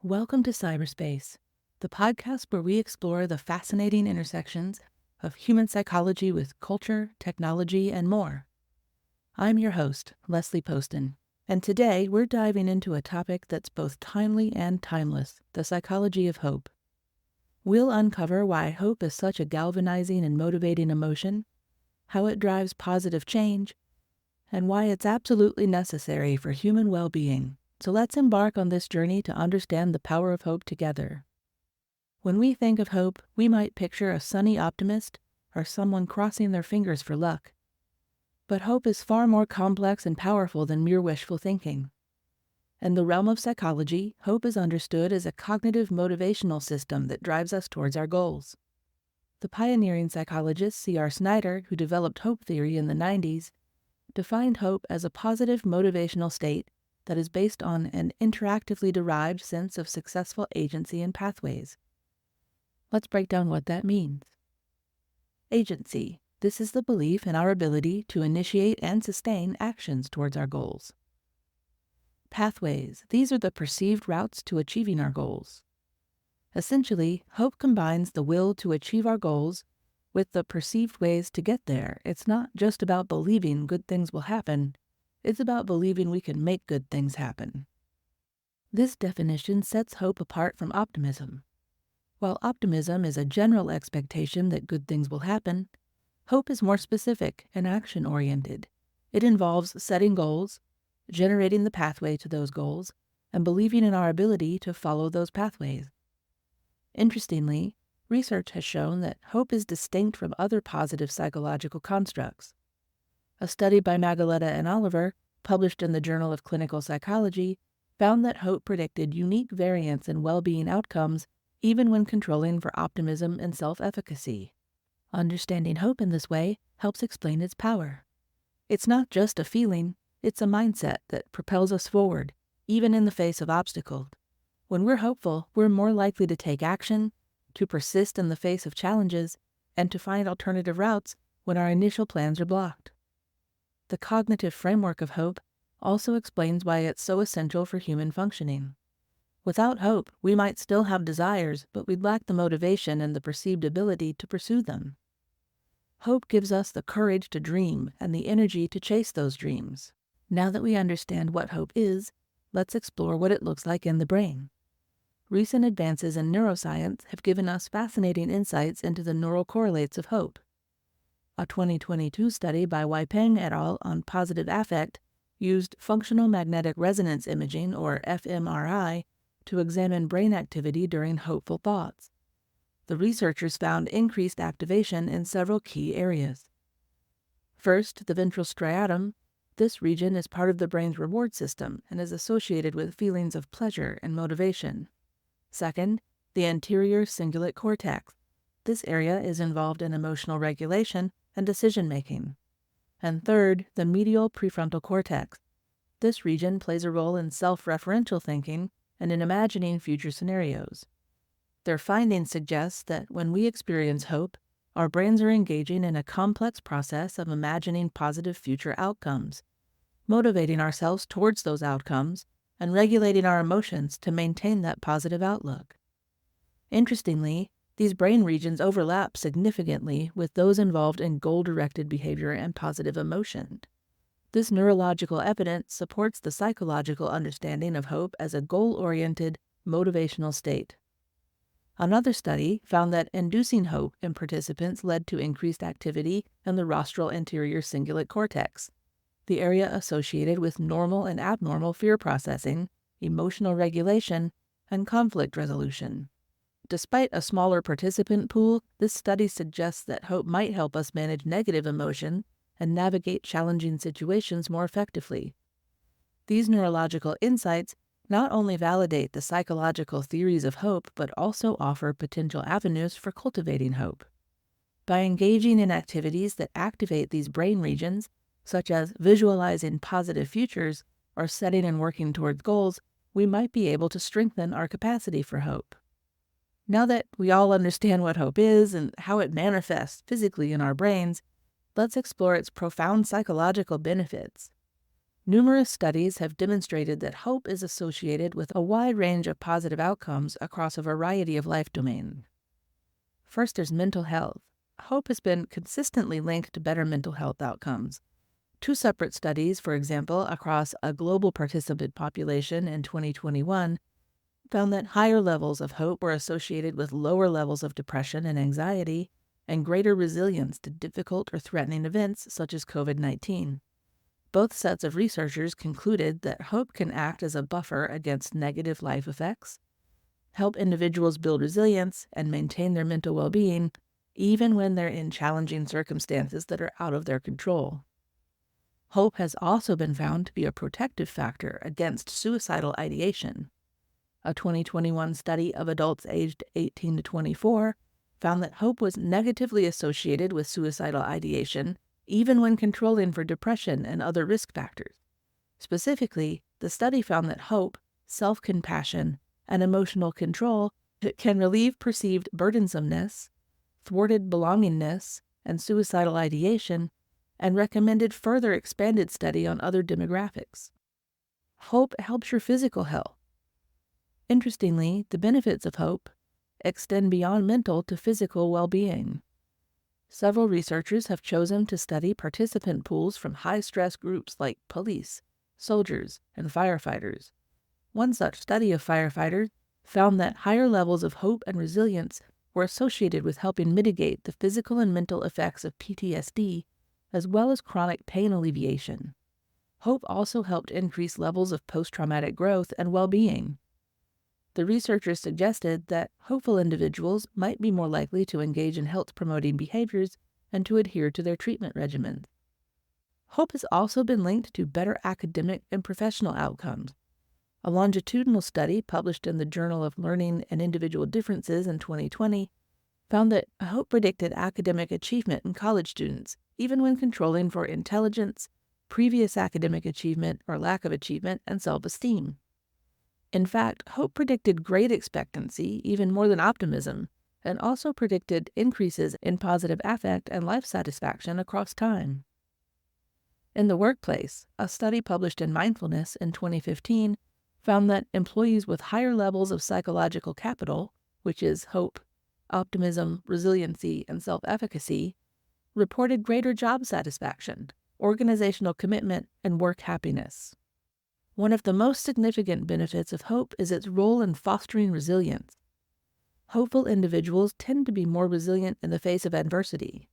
Welcome to CyberSpace, the podcast where we explore the fascinating intersections of human psychology with culture, technology, and more. I'm your host, Leslie Poston, and today we're diving into a topic that's both timely and timeless, the psychology of hope. We'll uncover why hope is such a galvanizing and motivating emotion, how it drives positive change, and why it's absolutely necessary for human well-being. So let's embark on this journey to understand the power of hope together. When we think of hope, we might picture a sunny optimist or someone crossing their fingers for luck. But hope is far more complex and powerful than mere wishful thinking. In the realm of psychology, hope is understood as a cognitive motivational system that drives us towards our goals. The pioneering psychologist CR Snyder, who developed hope theory in the 90s, defined hope as a positive motivational state that is based on an interactively derived sense of successful agency and pathways. Let's break down what that means. Agency. This is the belief in our ability to initiate and sustain actions towards our goals. Pathways. These are the perceived routes to achieving our goals. Essentially, hope combines the will to achieve our goals with the perceived ways to get there. It's not just about believing good things will happen. It's about believing we can make good things happen. This definition sets hope apart from optimism. While optimism is a general expectation that good things will happen, hope is more specific and action-oriented. It involves setting goals, generating the pathway to those goals, and believing in our ability to follow those pathways. Interestingly, research has shown that hope is distinct from other positive psychological constructs. A study by Magaletta and Oliver, published in the Journal of Clinical Psychology, found that hope predicted unique variance in well-being outcomes even when controlling for optimism and self-efficacy. Understanding hope in this way helps explain its power. It's not just a feeling, it's a mindset that propels us forward, even in the face of obstacles. When we're hopeful, we're more likely to take action, to persist in the face of challenges, and to find alternative routes when our initial plans are blocked. The cognitive framework of hope also explains why it's so essential for human functioning. Without hope, we might still have desires, but we'd lack the motivation and the perceived ability to pursue them. Hope gives us the courage to dream and the energy to chase those dreams. Now that we understand what hope is, let's explore what it looks like in the brain. Recent advances in neuroscience have given us fascinating insights into the neural correlates of hope. A 2022 study by Weipeng et al. On positive affect used functional magnetic resonance imaging, or fMRI, to examine brain activity during hopeful thoughts. The researchers found increased activation in several key areas. First, the ventral striatum. This region is part of the brain's reward system and is associated with feelings of pleasure and motivation. Second, the anterior cingulate cortex. This area is involved in emotional regulation and decision-making. And third, the medial prefrontal cortex. This region plays a role in self-referential thinking and in imagining future scenarios. Their findings suggest that when we experience hope, our brains are engaging in a complex process of imagining positive future outcomes, motivating ourselves towards those outcomes, and regulating our emotions to maintain that positive outlook. Interestingly, these brain regions overlap significantly with those involved in goal-directed behavior and positive emotion. This neurological evidence supports the psychological understanding of hope as a goal-oriented, motivational state. Another study found that inducing hope in participants led to increased activity in the rostral anterior cingulate cortex, the area associated with normal and abnormal fear processing, emotional regulation, and conflict resolution. Despite a smaller participant pool, this study suggests that hope might help us manage negative emotion and navigate challenging situations more effectively. These neurological insights not only validate the psychological theories of hope, but also offer potential avenues for cultivating hope. By engaging in activities that activate these brain regions, such as visualizing positive futures or setting and working towards goals, we might be able to strengthen our capacity for hope. Now that we all understand what hope is and how it manifests physically in our brains, let's explore its profound psychological benefits. Numerous studies have demonstrated that hope is associated with a wide range of positive outcomes across a variety of life domains. First, there's mental health. Hope has been consistently linked to better mental health outcomes. Two separate studies, for example, across a global participant population in 2021, found that higher levels of hope were associated with lower levels of depression and anxiety and greater resilience to difficult or threatening events such as COVID-19. Both sets of researchers concluded that hope can act as a buffer against negative life effects, help individuals build resilience, and maintain their mental well-being, even when they're in challenging circumstances that are out of their control. Hope has also been found to be a protective factor against suicidal ideation. A 2021 study of adults aged 18 to 24 found that hope was negatively associated with suicidal ideation, even when controlling for depression and other risk factors. Specifically, the study found that hope, self-compassion, and emotional control can relieve perceived burdensomeness, thwarted belongingness, and suicidal ideation, and recommended further expanded study on other demographics. Hope helps your physical health. Interestingly, the benefits of hope extend beyond mental to physical well-being. Several researchers have chosen to study participant pools from high-stress groups like police, soldiers, and firefighters. One such study of firefighters found that higher levels of hope and resilience were associated with helping mitigate the physical and mental effects of PTSD, as well as chronic pain alleviation. Hope also helped increase levels of post-traumatic growth and well-being. The researchers suggested that hopeful individuals might be more likely to engage in health-promoting behaviors and to adhere to their treatment regimens. Hope has also been linked to better academic and professional outcomes. A longitudinal study published in the Journal of Learning and Individual Differences in 2020 found that hope predicted academic achievement in college students, even when controlling for intelligence, previous academic achievement or lack of achievement, and self-esteem. In fact, hope predicted grade expectancy even more than optimism, and also predicted increases in positive affect and life satisfaction across time. In the workplace, a study published in Mindfulness in 2015 found that employees with higher levels of psychological capital, which is hope, optimism, resiliency, and self-efficacy, reported greater job satisfaction, organizational commitment, and work happiness. One of the most significant benefits of hope is its role in fostering resilience. Hopeful individuals tend to be more resilient in the face of adversity.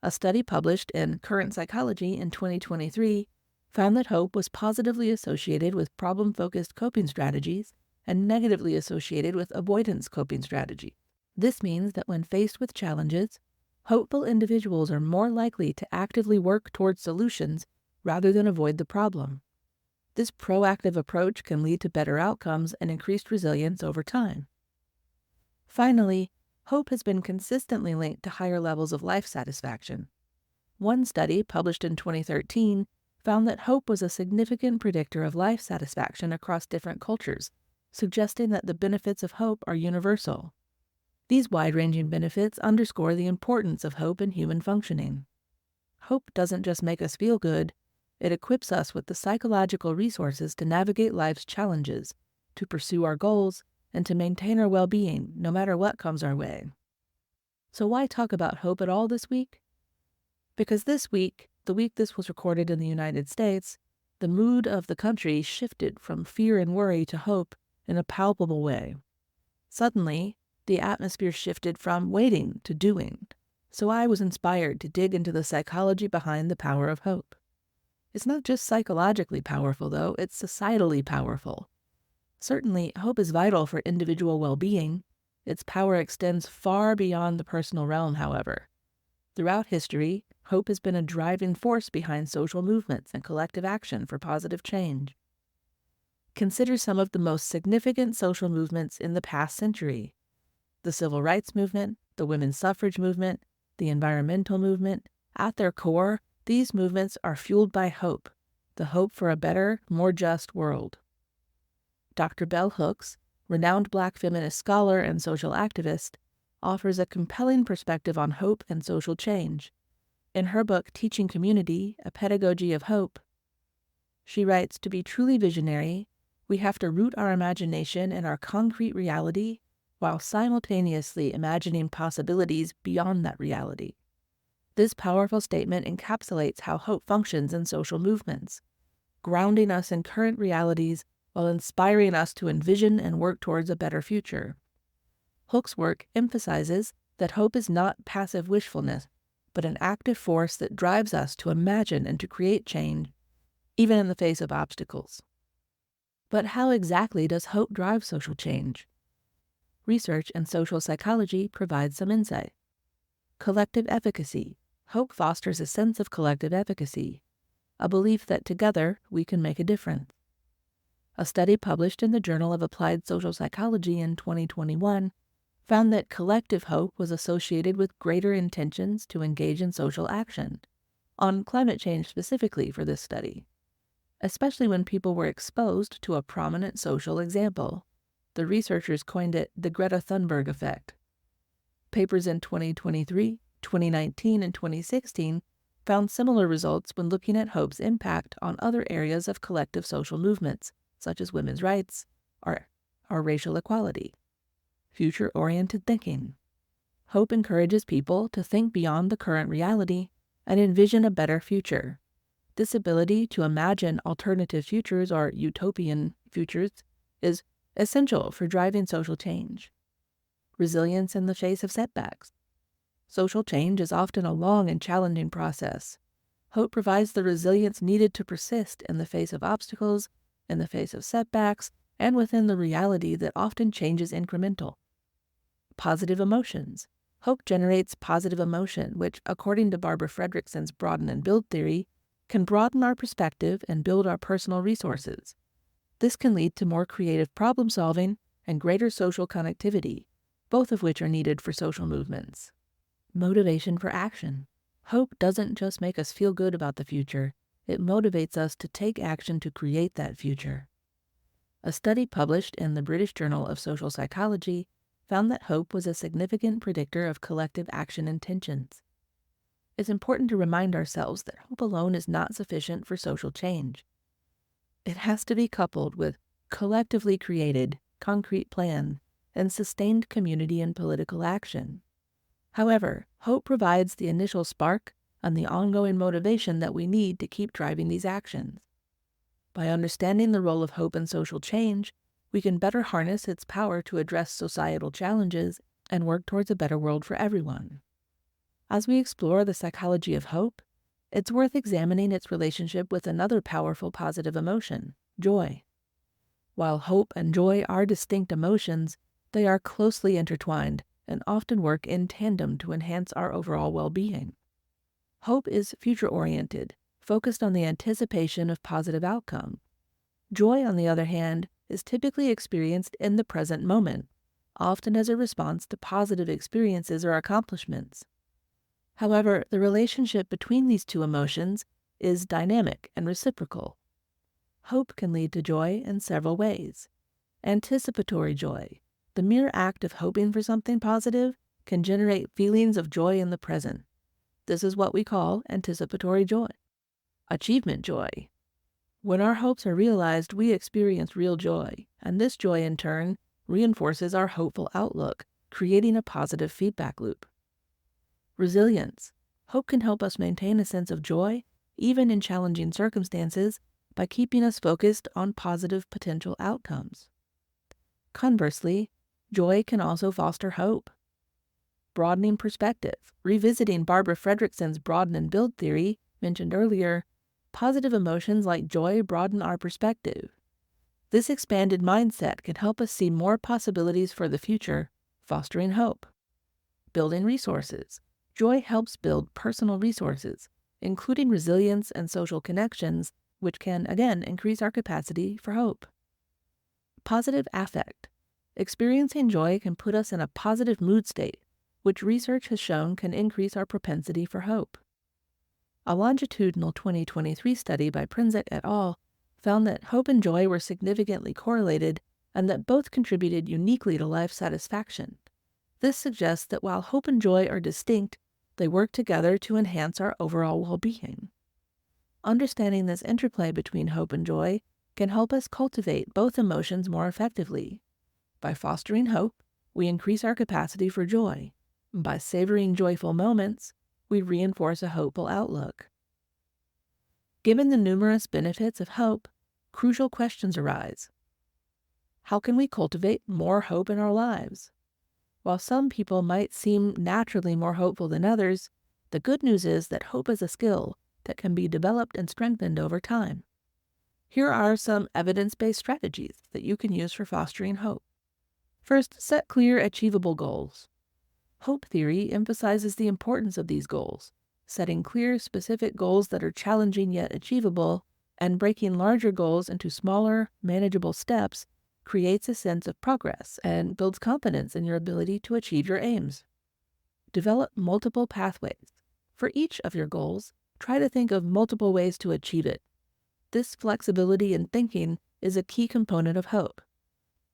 A study published in Current Psychology in 2023 found that hope was positively associated with problem-focused coping strategies and negatively associated with avoidance coping strategies. This means that when faced with challenges, hopeful individuals are more likely to actively work towards solutions rather than avoid the problem. This proactive approach can lead to better outcomes and increased resilience over time. Finally, hope has been consistently linked to higher levels of life satisfaction. One study, published in 2013, found that hope was a significant predictor of life satisfaction across different cultures, suggesting that the benefits of hope are universal. These wide-ranging benefits underscore the importance of hope in human functioning. Hope doesn't just make us feel good, it equips us with the psychological resources to navigate life's challenges, to pursue our goals, and to maintain our well-being no matter what comes our way. So why talk about hope at all this week? Because this week, the week this was recorded in the United States, the mood of the country shifted from fear and worry to hope in a palpable way. Suddenly, the atmosphere shifted from waiting to doing, so I was inspired to dig into the psychology behind the power of hope. It's not just psychologically powerful, though, it's societally powerful. Certainly, hope is vital for individual well-being. Its power extends far beyond the personal realm, however. Throughout history, hope has been a driving force behind social movements and collective action for positive change. Consider some of the most significant social movements in the past century: the civil rights movement, the women's suffrage movement, the environmental movement. At their core, these movements are fueled by hope, the hope for a better, more just world. Dr. Bell Hooks, renowned Black feminist scholar and social activist, offers a compelling perspective on hope and social change. In her book Teaching Community, A Pedagogy of Hope, She writes, "To be truly visionary, we have to root our imagination in our concrete reality while simultaneously imagining possibilities beyond that reality." This powerful statement encapsulates how hope functions in social movements, grounding us in current realities while inspiring us to envision and work towards a better future. Hook's work emphasizes that hope is not passive wishfulness, but an active force that drives us to imagine and to create change, even in the face of obstacles. But how exactly does hope drive social change? Research in social psychology provides some insight. Collective efficacy. Hope fosters a sense of collective efficacy, a belief that together we can make a difference. A study published in the Journal of Applied Social Psychology in 2021 found that collective hope was associated with greater intentions to engage in social action, on climate change specifically for this study, especially when people were exposed to a prominent social example. The researchers coined it the Greta Thunberg effect. Papers in 2023, 2019, and 2016 found similar results when looking at hope's impact on other areas of collective social movements, such as women's rights or racial equality. Future-oriented thinking. Hope encourages people to think beyond the current reality and envision a better future. This ability to imagine alternative futures or utopian futures is essential for driving social change. Resilience in the face of setbacks. Social change is often a long and challenging process. Hope provides the resilience needed to persist in the face of obstacles, in the face of setbacks, and within the reality that often changes incremental. Positive emotions. Hope generates positive emotion, which, according to Barbara Fredrickson's broaden and build theory, can broaden our perspective and build our personal resources. This can lead to more creative problem solving and greater social connectivity, both of which are needed for social movements. Motivation for action. Hope doesn't just make us feel good about the future, it motivates us to take action to create that future. A study published in the British Journal of Social Psychology found that hope was a significant predictor of collective action intentions. It's important to remind ourselves that hope alone is not sufficient for social change. It has to be coupled with collectively created, concrete plan and sustained community and political action. However, hope provides the initial spark and the ongoing motivation that we need to keep driving these actions. By understanding the role of hope in social change, we can better harness its power to address societal challenges and work towards a better world for everyone. As we explore the psychology of hope, it's worth examining its relationship with another powerful positive emotion, joy. While hope and joy are distinct emotions, they are closely intertwined and often work in tandem to enhance our overall well-being. Hope is future-oriented, focused on the anticipation of positive outcome. Joy, on the other hand, is typically experienced in the present moment, often as a response to positive experiences or accomplishments. However, the relationship between these two emotions is dynamic and reciprocal. Hope can lead to joy in several ways. Anticipatory joy. The mere act of hoping for something positive can generate feelings of joy in the present. This is what we call anticipatory joy. Achievement joy. When our hopes are realized, we experience real joy, and this joy in turn reinforces our hopeful outlook, creating a positive feedback loop. Resilience. Hope can help us maintain a sense of joy, even in challenging circumstances, by keeping us focused on positive potential outcomes. Conversely, joy can also foster hope. Broadening perspective. Revisiting Barbara Fredrickson's broaden and build theory, mentioned earlier, positive emotions like joy broaden our perspective. This expanded mindset can help us see more possibilities for the future, fostering hope. Building resources. Joy helps build personal resources, including resilience and social connections, which can, again, increase our capacity for hope. Positive affect. Experiencing joy can put us in a positive mood state, which research has shown can increase our propensity for hope. A longitudinal 2023 study by Prinzek et al. Found that hope and joy were significantly correlated and that both contributed uniquely to life satisfaction. This suggests that while hope and joy are distinct, they work together to enhance our overall well-being. Understanding this interplay between hope and joy can help us cultivate both emotions more effectively. By fostering hope, we increase our capacity for joy. By savoring joyful moments, we reinforce a hopeful outlook. Given the numerous benefits of hope, crucial questions arise. How can we cultivate more hope in our lives? While some people might seem naturally more hopeful than others, the good news is that hope is a skill that can be developed and strengthened over time. Here are some evidence-based strategies that you can use for fostering hope. First, set clear, achievable goals. Hope theory emphasizes the importance of these goals, setting clear, specific goals that are challenging yet achievable, and breaking larger goals into smaller, manageable steps creates a sense of progress and builds confidence in your ability to achieve your aims. Develop multiple pathways. For each of your goals, try to think of multiple ways to achieve it. This flexibility in thinking is a key component of hope.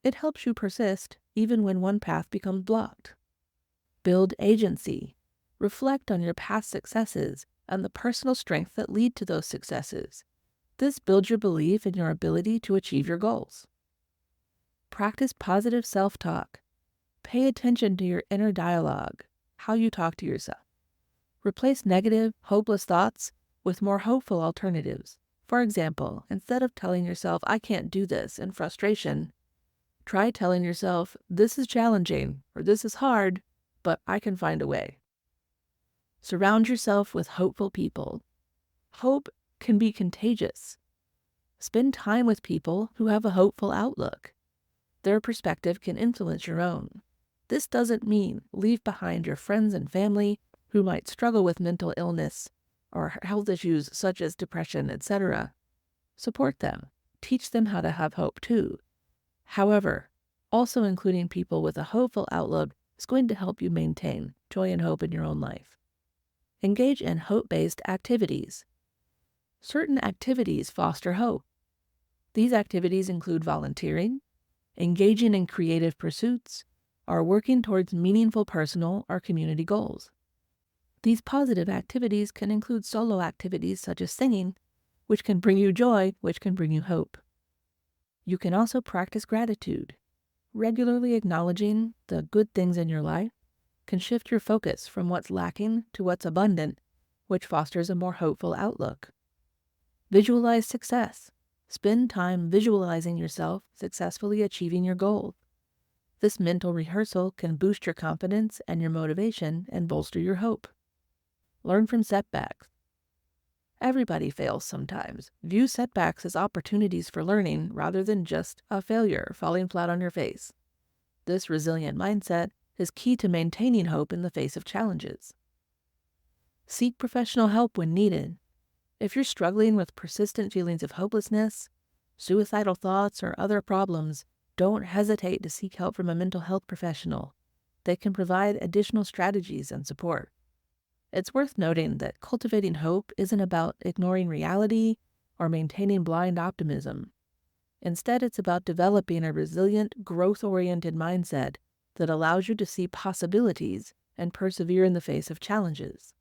It helps you persist even when one path becomes blocked. Build agency. Reflect on your past successes and the personal strength that lead to those successes. This builds your belief in your ability to achieve your goals. Practice positive self-talk. Pay attention to your inner dialogue, how you talk to yourself. Replace negative, hopeless thoughts with more hopeful alternatives. For example, instead of telling yourself, "I can't do this," in frustration, try telling yourself, "This is challenging," or "This is hard, but I can find a way." Surround yourself with hopeful people. Hope can be contagious. Spend time with people who have a hopeful outlook. Their perspective can influence your own. This doesn't mean leave behind your friends and family who might struggle with mental illness or health issues such as depression, etc. Support them. Teach them how to have hope too. However, also including people with a hopeful outlook is going to help you maintain joy and hope in your own life. Engage in hope-based activities. Certain activities foster hope. These activities include volunteering, engaging in creative pursuits, or working towards meaningful personal or community goals. These positive activities can include solo activities such as singing, which can bring you joy, which can bring you hope. You can also practice gratitude. Regularly acknowledging the good things in your life can shift your focus from what's lacking to what's abundant, which fosters a more hopeful outlook. Visualize success. Spend time visualizing yourself successfully achieving your goal. This mental rehearsal can boost your confidence and your motivation and bolster your hope. Learn from setbacks. Everybody fails sometimes. View setbacks as opportunities for learning rather than just a failure falling flat on your face. This resilient mindset is key to maintaining hope in the face of challenges. Seek professional help when needed. If you're struggling with persistent feelings of hopelessness, suicidal thoughts, or other problems, don't hesitate to seek help from a mental health professional. They can provide additional strategies and support. It's worth noting that cultivating hope isn't about ignoring reality or maintaining blind optimism. Instead, it's about developing a resilient, growth-oriented mindset that allows you to see possibilities and persevere in the face of challenges.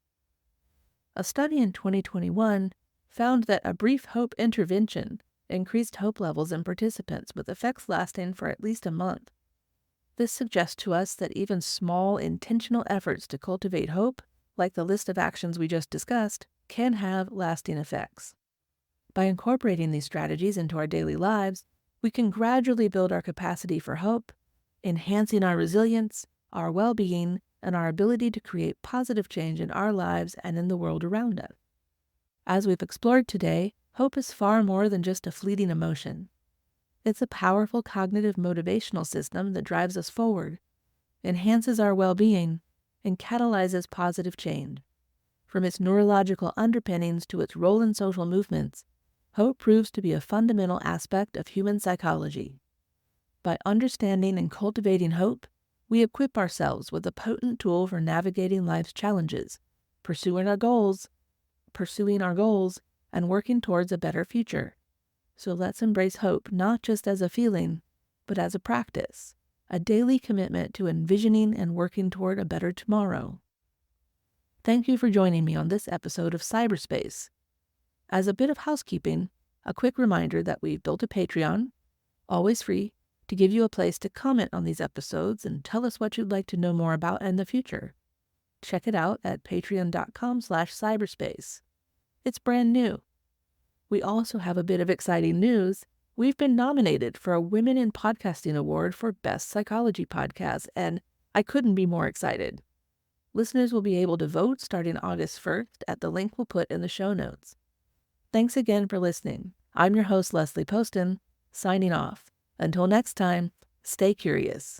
A study in 2021 found that a brief hope intervention increased hope levels in participants with effects lasting for at least a month. This suggests to us that even small, intentional efforts to cultivate hope, like the list of actions we just discussed, can have lasting effects. By incorporating these strategies into our daily lives, we can gradually build our capacity for hope, enhancing our resilience, our well-being, and our ability to create positive change in our lives and in the world around us. As we've explored today, hope is far more than just a fleeting emotion. It's a powerful cognitive motivational system that drives us forward, enhances our well-being, and catalyzes positive change. From its neurological underpinnings to its role in social movements, hope proves to be a fundamental aspect of human psychology. By understanding and cultivating hope, we equip ourselves with a potent tool for navigating life's challenges, pursuing our goals, and working towards a better future. So let's embrace hope not just as a feeling, but as a practice, a daily commitment to envisioning and working toward a better tomorrow. Thank you for joining me on this episode of CyberSpace. As a bit of housekeeping, a quick reminder that we've built a Patreon, always free, to give you a place to comment on these episodes and tell us what you'd like to know more about in the future. Check it out at patreon.com/cyberspace. It's brand new. We also have a bit of exciting news. We've been nominated for a Women in Podcasting Award for Best Psychology Podcast, and I couldn't be more excited. Listeners will be able to vote starting August 1st at the link we'll put in the show notes. Thanks again for listening. I'm your host, Leslie Poston, signing off. Until next time, stay curious.